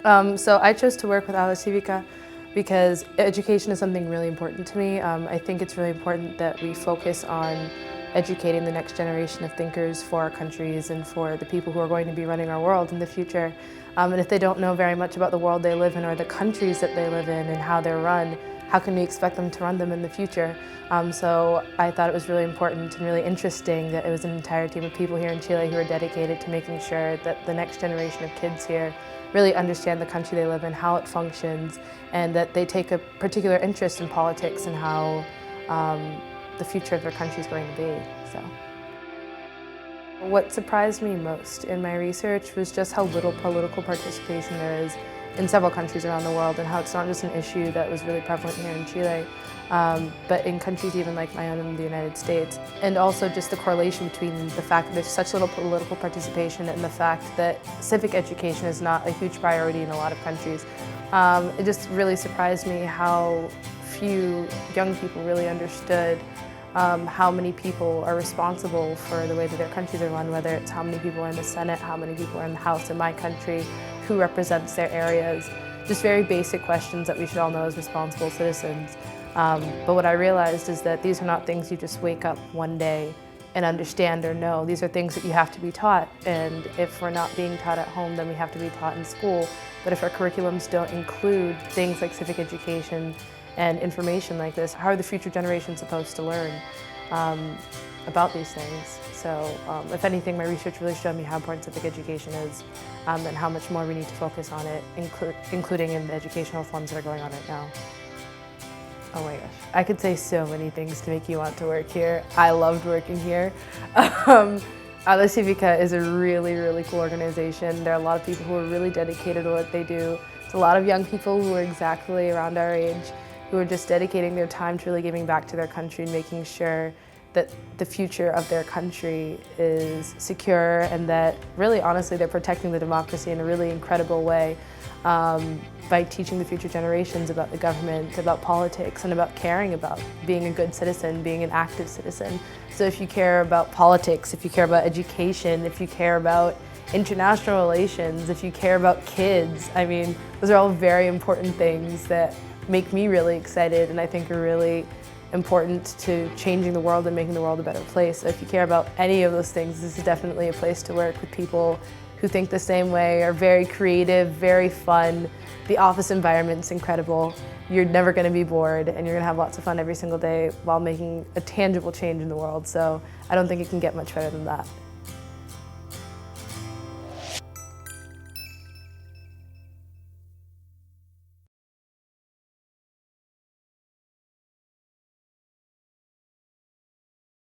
So I chose to work with Ala Civica because education is something really important to me. I think it's really important that we focus on educating the next generation of thinkers for our countries and for the people who are going to be running our world in the future. And if they don't know very much about the world they live in or the countries that they live in and how they're run, how can we expect them to run them in the future? So I thought it was really important and really interesting that it was an entire team of people here in Chile who are dedicated to making sure that the next generation of kids here really understand the country they live in, how it functions, and that they take a particular interest in politics and how the future of their country is going to be. So, what surprised me most in my research was just how little political participation there is in several countries around the world, and how it's not just an issue that was really prevalent here in Chile, but in countries even like my own in the United States. And also just the correlation between the fact that there's such little political participation and the fact that civic education is not a huge priority in a lot of countries. It just really surprised me how few young people really understood how many people are responsible for the way that their countries are run, whether it's how many people are in the Senate, how many people are in the House in my country, who represents their areas. Just very basic questions that we should all know as responsible citizens. But what I realized is that these are not things you just wake up one day and understand or know. These are things that you have to be taught, and if we're not being taught at home, then we have to be taught in school. But if our curriculums don't include things like civic education and information like this, how are the future generations supposed to learn about these things? So if anything, my research really showed me how important civic education is and how much more we need to focus on it, including in the educational reforms that are going on right now. Oh my gosh, I could say so many things to make you want to work here. I loved working here. Ala Civica is a really, really cool organization. There are a lot of people who are really dedicated to what they do. There's a lot of young people who are exactly around our age who are just dedicating their time to really giving back to their country and making sure that the future of their country is secure and that really, honestly, they're protecting the democracy in a really incredible way by teaching the future generations about the government, about politics, and about caring about being a good citizen, being an active citizen. So if you care about politics, if you care about education, if you care about international relations, if you care about kids, I mean, those are all very important things that make me really excited and I think are really important to changing the world and making the world a better place. So if you care about any of those things, this is definitely a place to work with people who think the same way, are very creative, very fun. The office environment's incredible. You're never going to be bored and you're going to have lots of fun every single day while making a tangible change in the world. So I don't think it can get much better than that.